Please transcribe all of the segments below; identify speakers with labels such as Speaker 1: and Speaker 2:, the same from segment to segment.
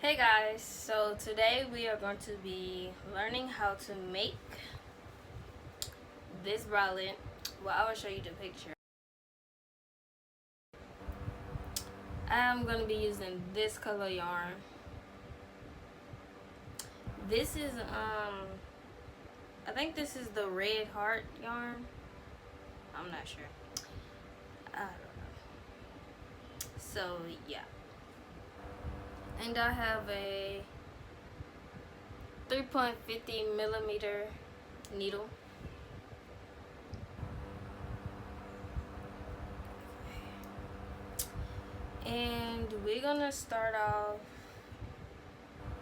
Speaker 1: Hey guys, so today we are going to be learning how to make this bralette. Well, I will show you the picture. I'm going to be using this color yarn. This is I think this is the red heart yarn. I'm not sure. I don't know. So yeah. And I have a 3.50 millimeter needle. And we're gonna start off,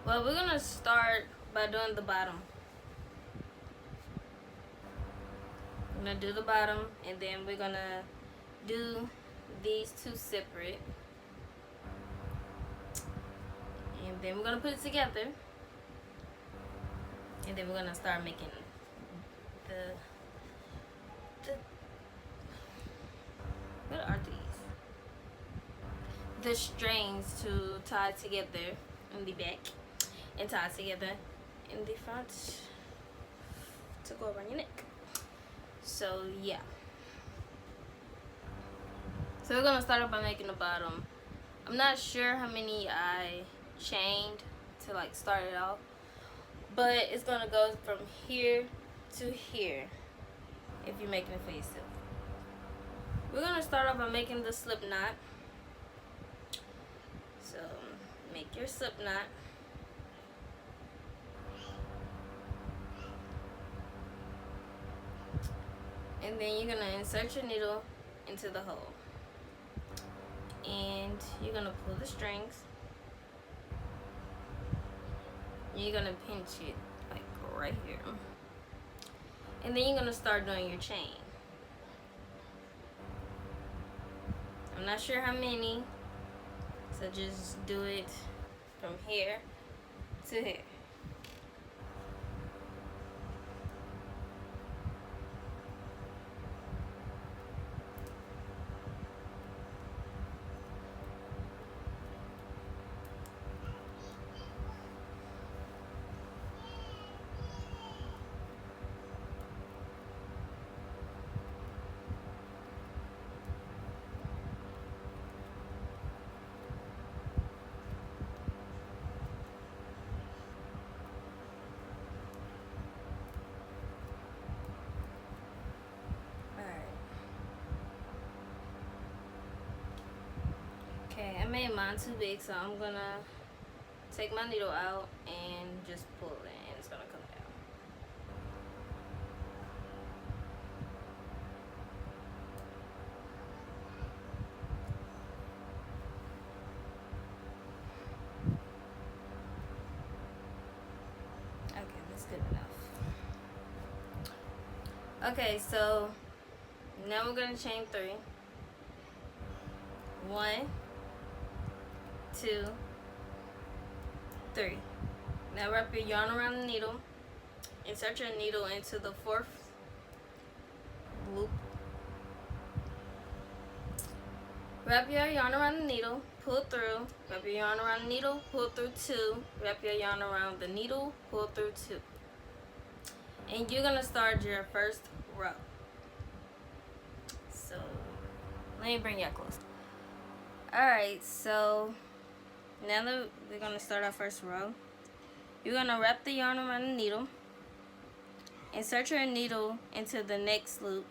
Speaker 1: well, we're gonna start by doing the bottom. I'm gonna do the bottom, and then we're gonna do these two separate, and then we're gonna put it together, and then we're gonna start making the what are these? The strings to tie together in the back and tie together in the front to go around your neck. So yeah. So we're gonna start off by making the bottom. I'm not sure how many I chained to like start it off, but it's gonna go from here to here if you're making it for yourself. We're gonna start off by making the slip knot. So make your slip knot. And then you're gonna insert your needle into the hole. And you're gonna pull the strings. And you're gonna pinch it like right here. And then you're gonna start doing your chain. I'm not sure how many, so just do it from here to here. Okay, I made mine too big, so I'm gonna take my needle out and just pull it, and it's gonna come down. Okay, that's good enough. Okay, so now we're gonna chain 3. 1, 2, 3. Now wrap your yarn around the needle. Insert your needle into the 4th loop. Wrap your yarn around the needle, pull through, wrap your yarn around the needle, pull through 2, wrap your yarn around the needle, pull through 2. And you're gonna start your first row. So let me bring y'all close. Alright, so now that we're gonna start our first row, you're gonna wrap the yarn around the needle, insert your needle into the next loop,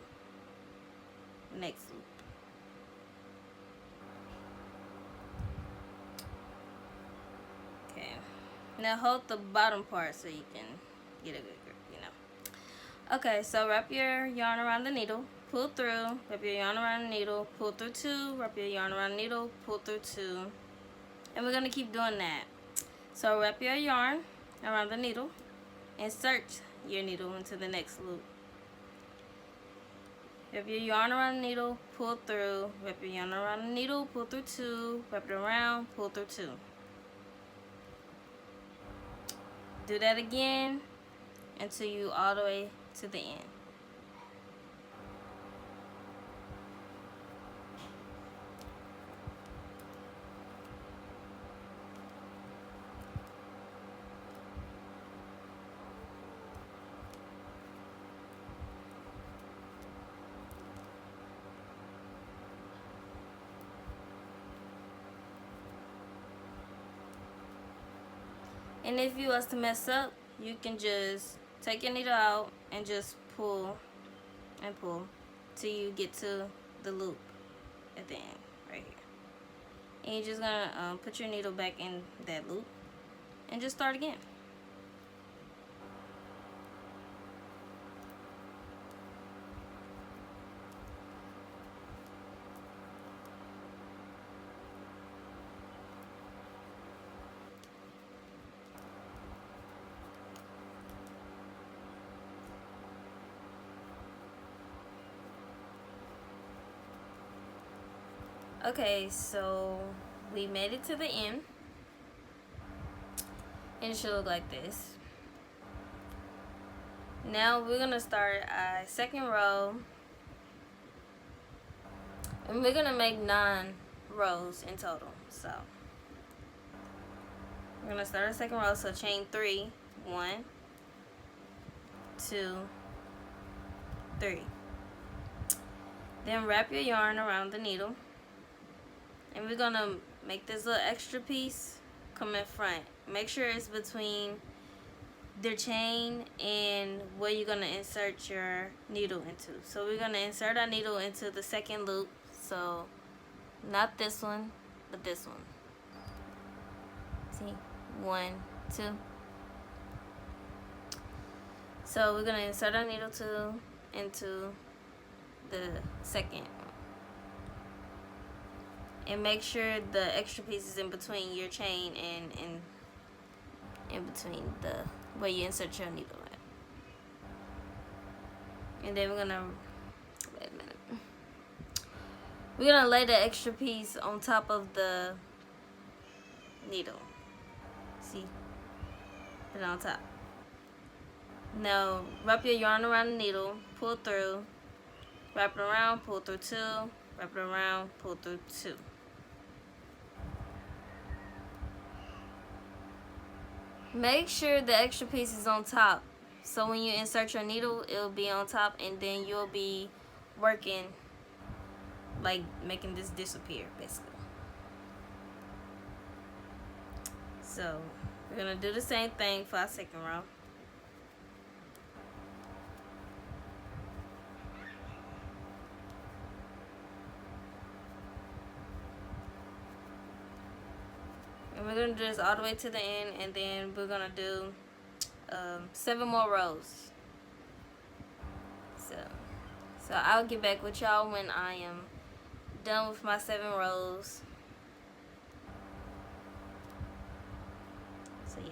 Speaker 1: Okay, now hold the bottom part so you can get a good grip, you know. Okay, so wrap your yarn around the needle, pull through, wrap your yarn around the needle, pull through 2, wrap your yarn around the needle, pull through 2, and we're gonna keep doing that. So wrap your yarn around the needle, insert your needle into the next loop. Wrap your yarn around the needle, pull through, wrap your yarn around the needle, pull through 2, wrap it around, pull through 2. Do that again until you all the way to the end. And if you was to mess up, you can just take your needle out and just pull and pull till you get to the loop at the end right here. And you're just gonna put your needle back in that loop and just start again. Okay, so we made it to the end, and it should look like this. Now we're gonna start our second row, and we're gonna make 9 rows in total. So we're gonna start our second row, so chain 3, 1, 2, 3. Then wrap your yarn around the needle, and we're gonna make this little extra piece come in front. Make sure it's between the chain and where you're gonna insert your needle into. So we're gonna insert our needle into the second loop. So not this one, but this one. See, 1, 2. So we're gonna insert our needle into the second. And make sure the extra piece is in between your chain and in between the where you insert your needle at. And then we're gonna wait a minute. We're gonna lay the extra piece on top of the needle. See? Put it on top. Now wrap your yarn around the needle, pull through, wrap it around, pull through 2, wrap it around, pull through 2. Make sure the extra piece is on top, so when you insert your needle, it'll be on top, and then you'll be working like making this disappear basically. So we're gonna do the same thing for our second row. And we're gonna do this all the way to the end, and then we're gonna do 7 more rows. So I'll get back with y'all when I am done with my 7 rows. So yeah.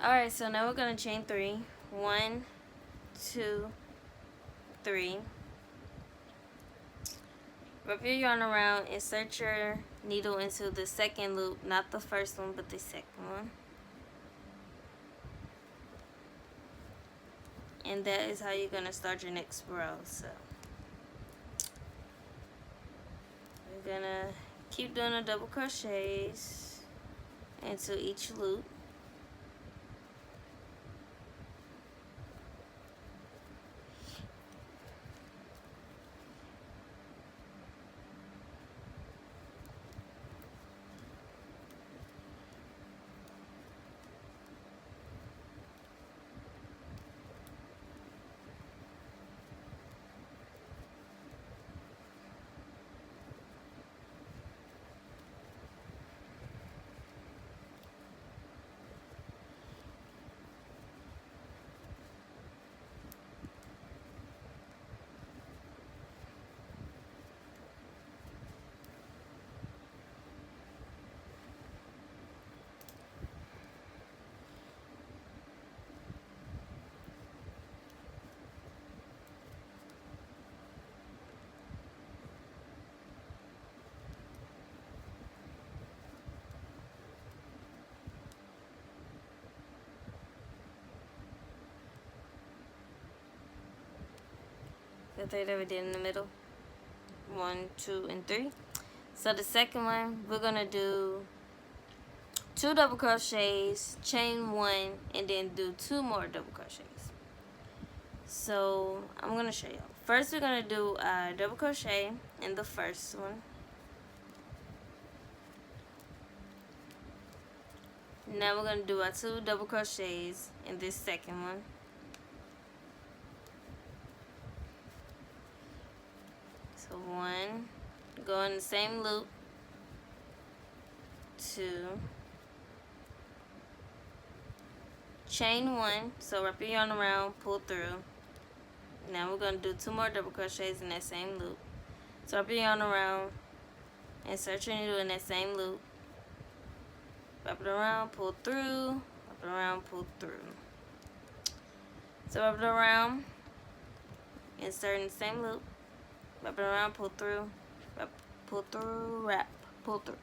Speaker 1: Alright, so now we're going to chain 3. 1, 2, 3. Wrap your yarn around, insert your needle into the second loop, not the first one, but the second one. And that is how you're going to start your next row. So we're going to keep doing the double crochets into each loop. The 3 that we did in the middle. 1, 2, and 3. So the second one, we're going to do 2 double crochets, chain 1, and then do 2 more double crochets. So I'm going to show you. First, we're going to do a double crochet in the first one. Now we're going to do our 2 double crochets in this second one. So 1, go in the same loop, 2, chain 1, so wrap your yarn around, pull through. Now we're going to do 2 more double crochets in that same loop. So wrap your yarn around, insert your needle in that same loop, wrap it around, pull through, wrap it around, pull through. So wrap it around, insert in the same loop, wrap it around, pull through, wrap, pull through, wrap, pull through.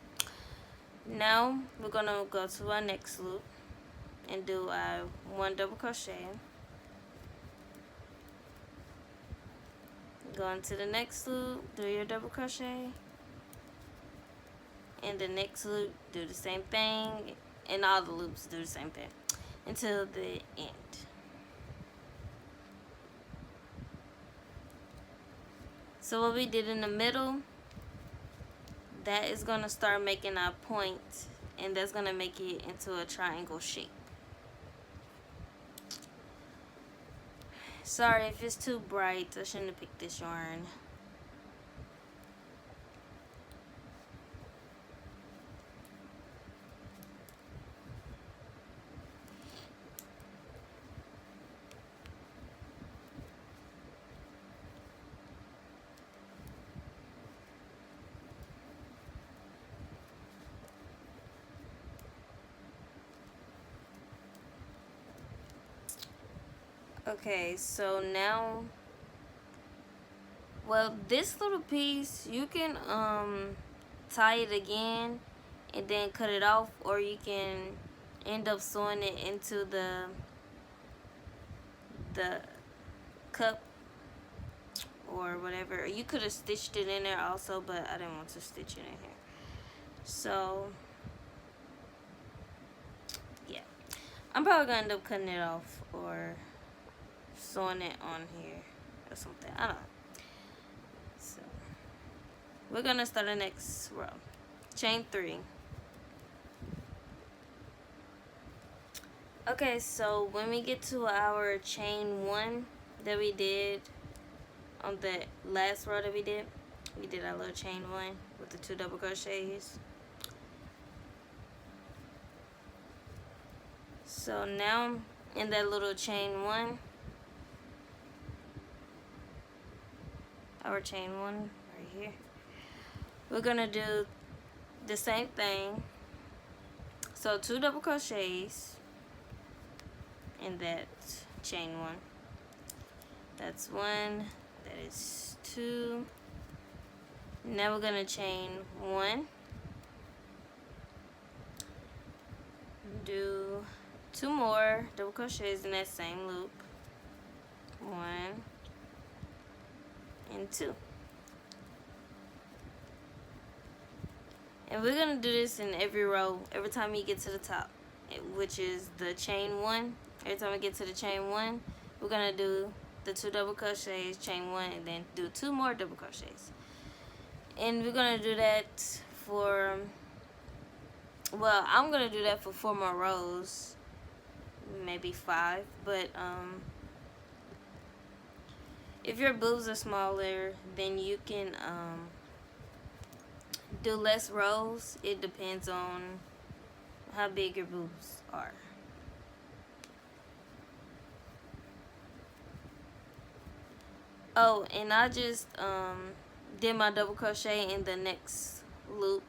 Speaker 1: Now we're gonna go to our next loop and do our 1 double crochet. Go into the next loop, do your double crochet. In the next loop, do the same thing. In all the loops, do the same thing until the end. So what we did in the middle, that is going to start making our point, and that's going to make it into a triangle shape. Sorry if it's too bright, I shouldn't have picked this yarn. Okay, so now, well, this little piece, you can tie it again and then cut it off, or you can end up sewing it into the cup or whatever. You could have stitched it in there also, but I didn't want to stitch it in here. So yeah, I'm probably gonna end up cutting it off or sewing it on here or something. I don't know. So we're gonna start the next row. Chain 3. Okay, so when we get to our chain 1 that we did on the last row that we did our little chain 1 with the 2 double crochets. So now in that little chain 1, our chain 1 right here, we're gonna do the same thing. So 2 double crochets, in that chain 1. That's 1, that is 2. Now we're gonna chain 1, do 2 more double crochets in that same loop, 1 and 2. And we're gonna do this in every row, every time you get to the top, which is the chain 1. Every time we get to the chain 1, we're gonna do the 2 double crochets, chain 1, and then do 2 more double crochets. And we're gonna do that for, well, I'm gonna do that for 4 more rows, maybe 5. But if your boobs are smaller, then you can do less rows. It depends on how big your boobs are. Oh, and I just did my double crochet in the next loop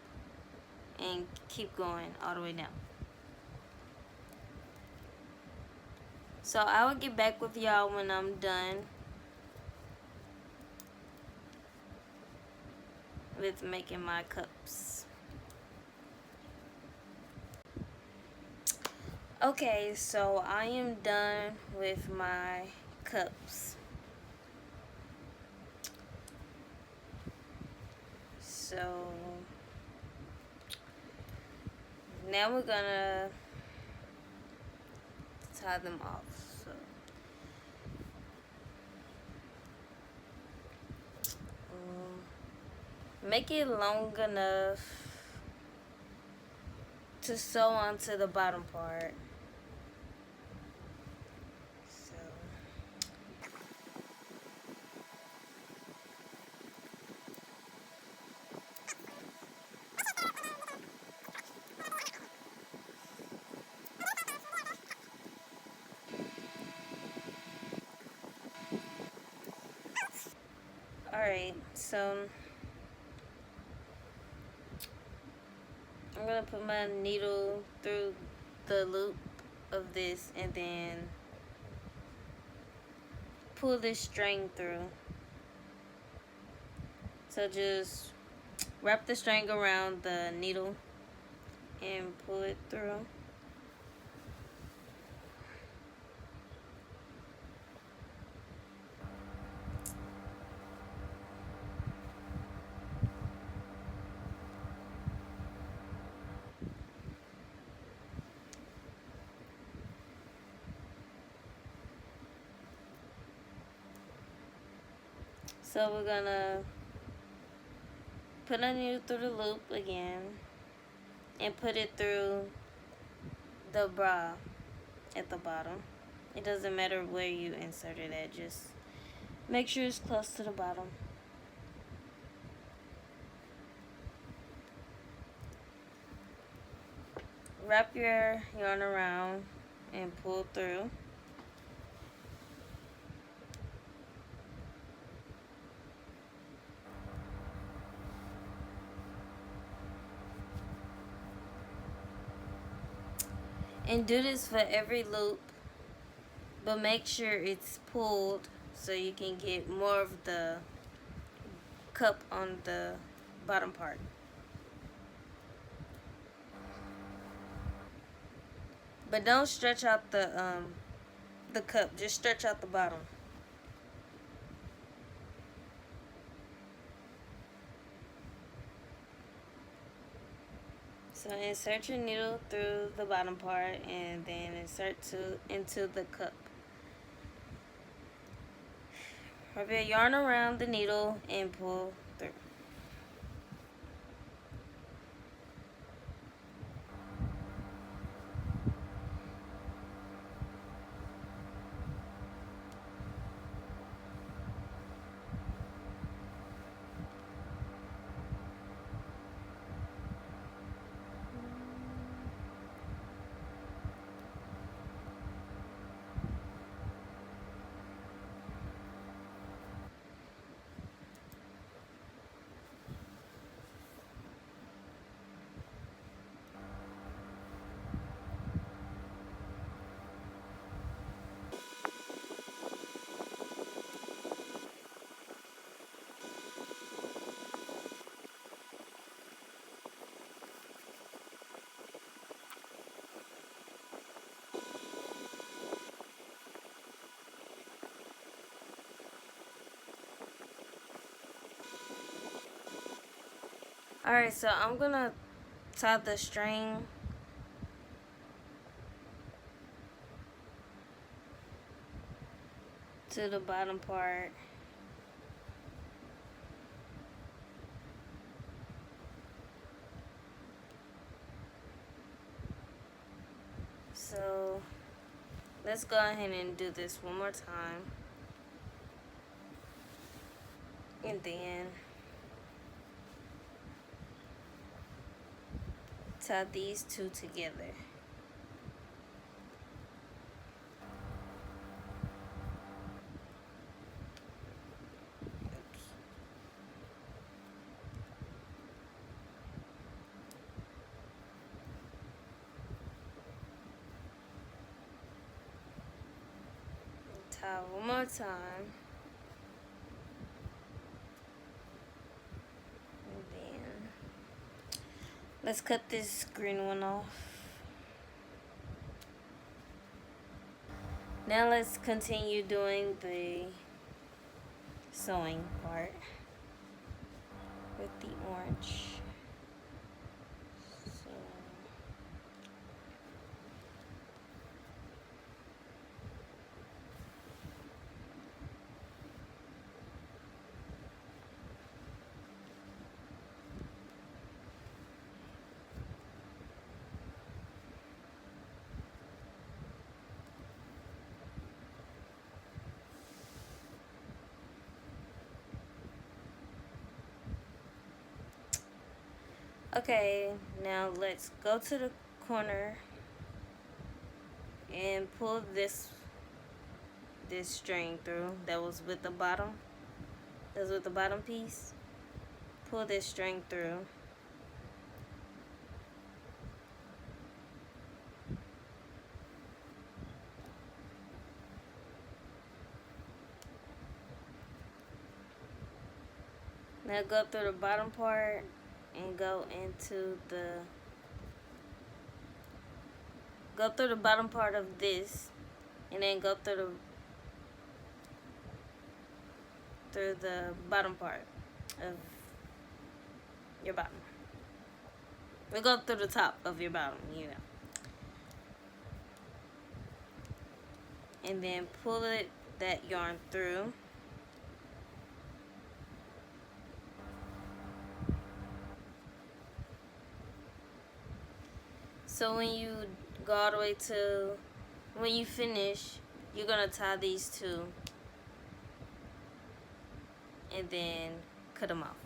Speaker 1: and keep going all the way down. So I will get back with y'all when I'm done with making my cups. Okay, so I am done with my cups. So now we're gonna tie them off. So make it long enough to sew onto the bottom part. Alright, so I'm gonna put my needle through the loop of this and then pull this string through. So just wrap the string around the needle and pull it through. So we're gonna put our needle through the loop again and put it through the bra at the bottom. It doesn't matter where you insert it at, just make sure it's close to the bottom. Wrap your yarn around and pull through. And do this for every loop, but make sure it's pulled so you can get more of the cup on the bottom part. But don't stretch out the cup, just stretch out the bottom. So insert your needle through the bottom part and then insert into the cup. Wrap your yarn around the needle and pull through. Alright, so I'm gonna tie the string to the bottom part. So let's go ahead and do this one more time. And then tie these two together. Oops. Tie one more time. And then let's cut this green one off. Now let's continue doing the sewing part with the orange. So okay, now let's go to the corner and pull this string through that was with the bottom. That was with the bottom piece. Pull this string through. Now go through the bottom part and go through the bottom part of this, and then go through the bottom part of your bottom. We go through the top of your bottom, you know. And then pull that yarn through. So when you go all the way to, when you finish, you're gonna tie these two and then cut them off.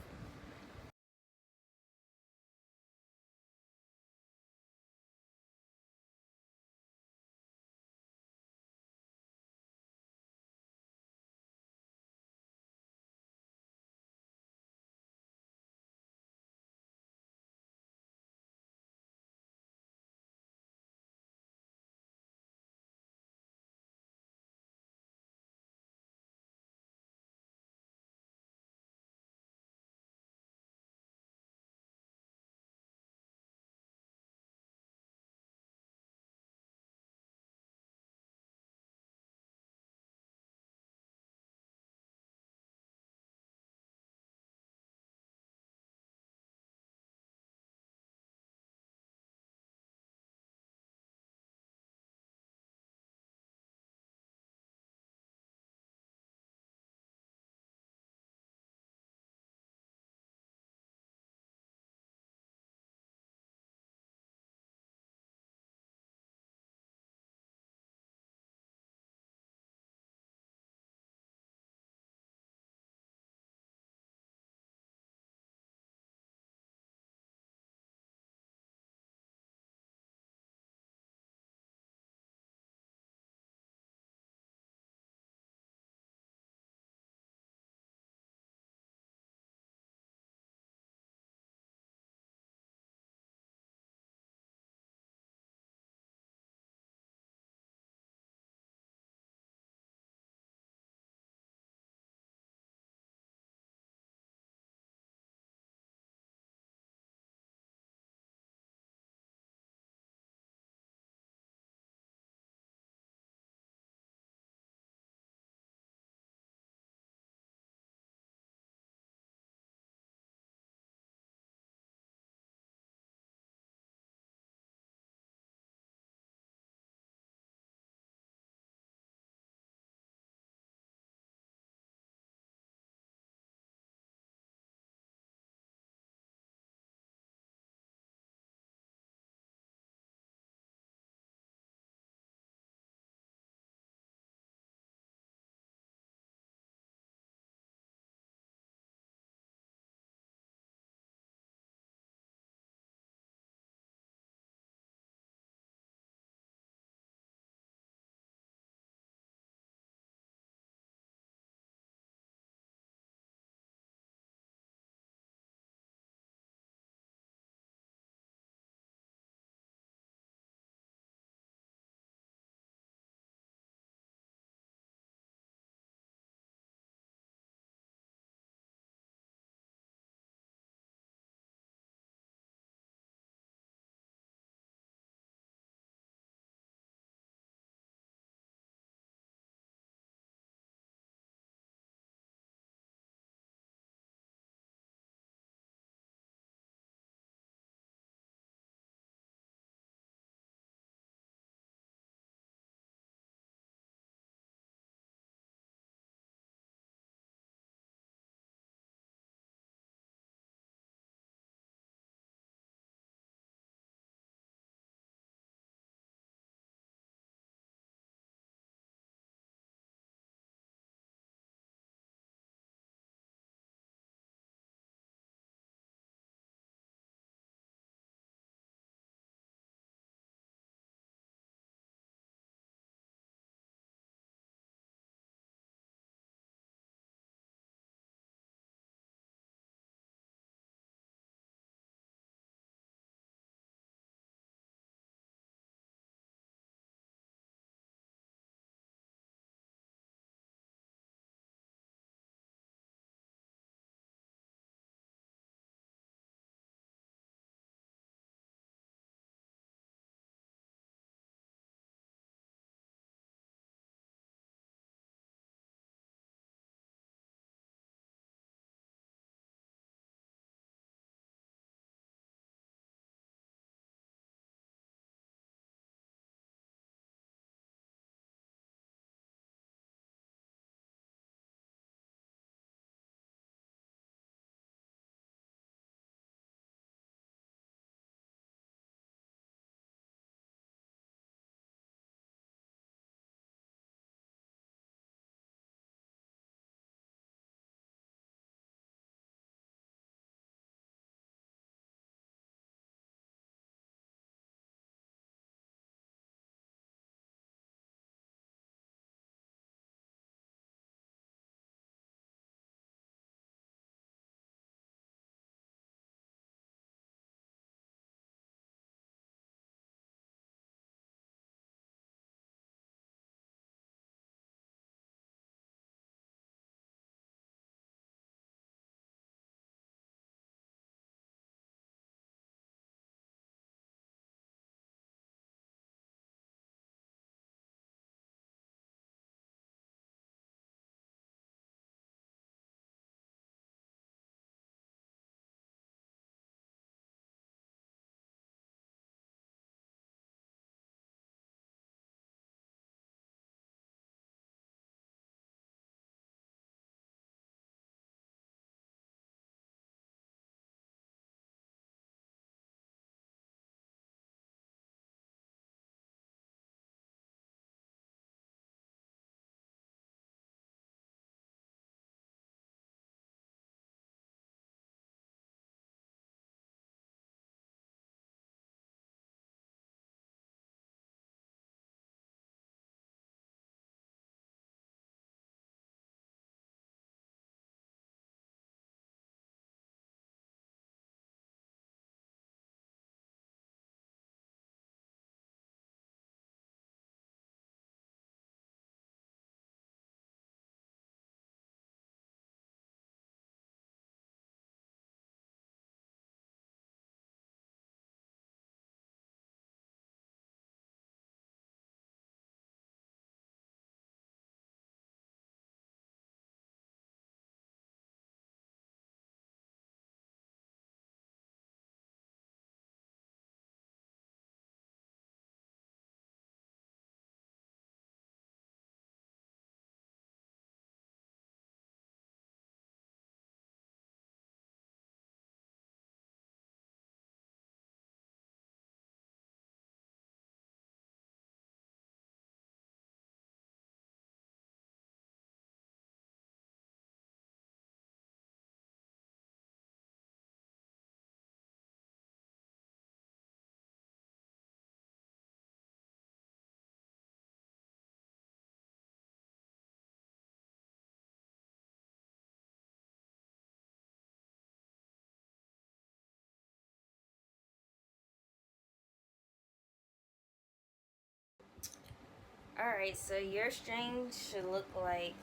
Speaker 1: Alright, so your string should look like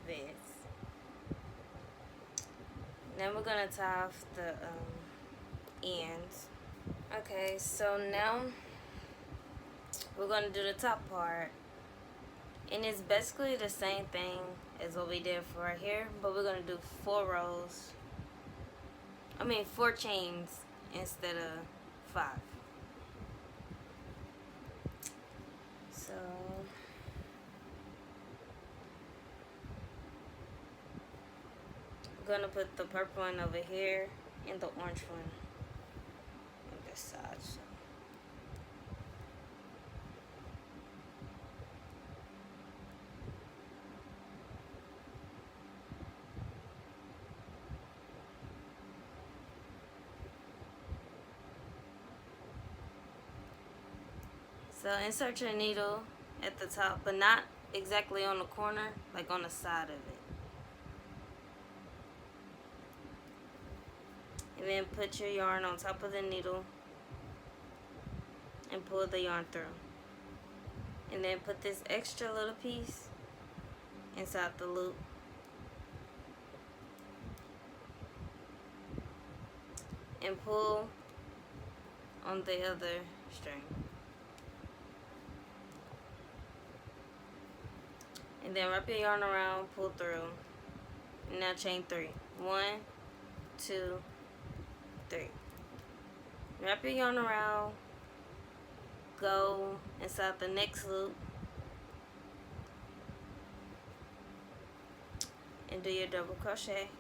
Speaker 1: this. Then we're gonna tie off the ends. Okay, so now we're gonna do the top part. And it's basically the same thing as what we did for right here, but we're gonna do 4 rows. 4 chains instead of 5. So I'm gonna put the purple one over here and the orange one on this side. So insert your needle at the top, but not exactly on the corner, like on the side of it. And then put your yarn on top of the needle and pull the yarn through. And then put this extra little piece inside the loop. And pull on the other string. And then wrap your yarn around, pull through. And now chain 3. 1, 2, 3. Wrap your yarn around, go inside the next loop, and do your double crochet.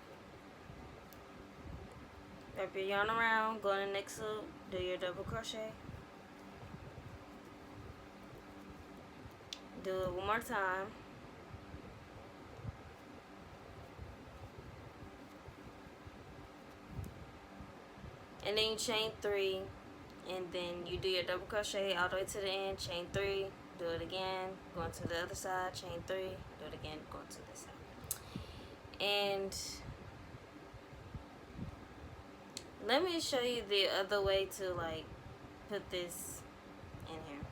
Speaker 1: Wrap your yarn around, go in the next loop, do your double crochet. Do it one more time. And then you chain 3, and then you do your double crochet all the way to the end, chain 3, do it again, go into the other side, chain 3, do it again, go into this side. And let me show you the other way to like put this in here.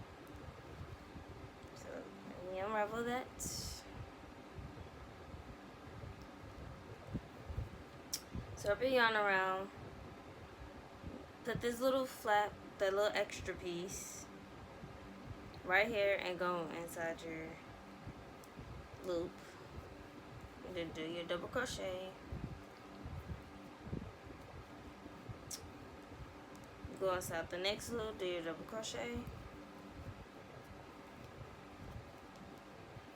Speaker 1: So let me unravel that. So wrap your yarn around. Put this little flap, that little extra piece, right here and go inside your loop. And then do your double crochet. Go inside the next loop, do your double crochet.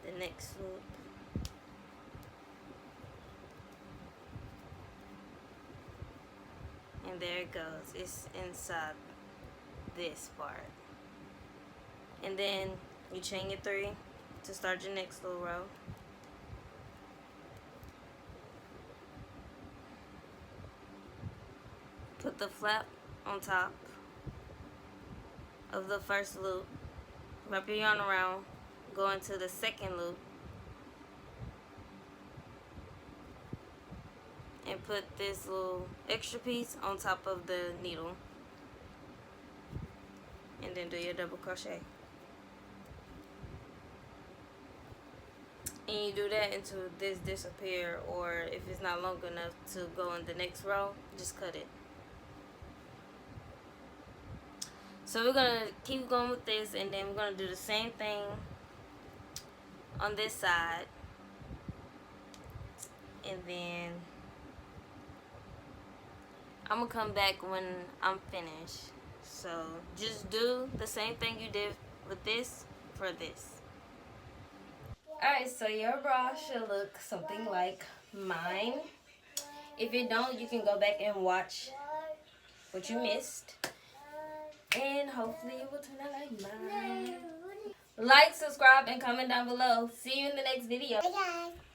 Speaker 1: The next loop. And there it goes. It's inside this part. And then you chain your 3 to start your next little row. Put the flap on top of the first loop. Wrap your yarn around. Go into the second loop. And put this little extra piece on top of the needle. And then do your double crochet. And you do that until this disappears, or if it's not long enough to go in the next row, just cut it. So we're going to keep going with this, and then we're going to do the same thing on this side. And then I'm going to come back when I'm finished. So just do the same thing you did with this for this. Alright, so your bra should look something like mine. If you don't, you can go back and watch what you missed. And hopefully it will turn out like mine. Like, subscribe, and comment down below. See you in the next video.
Speaker 2: Bye guys.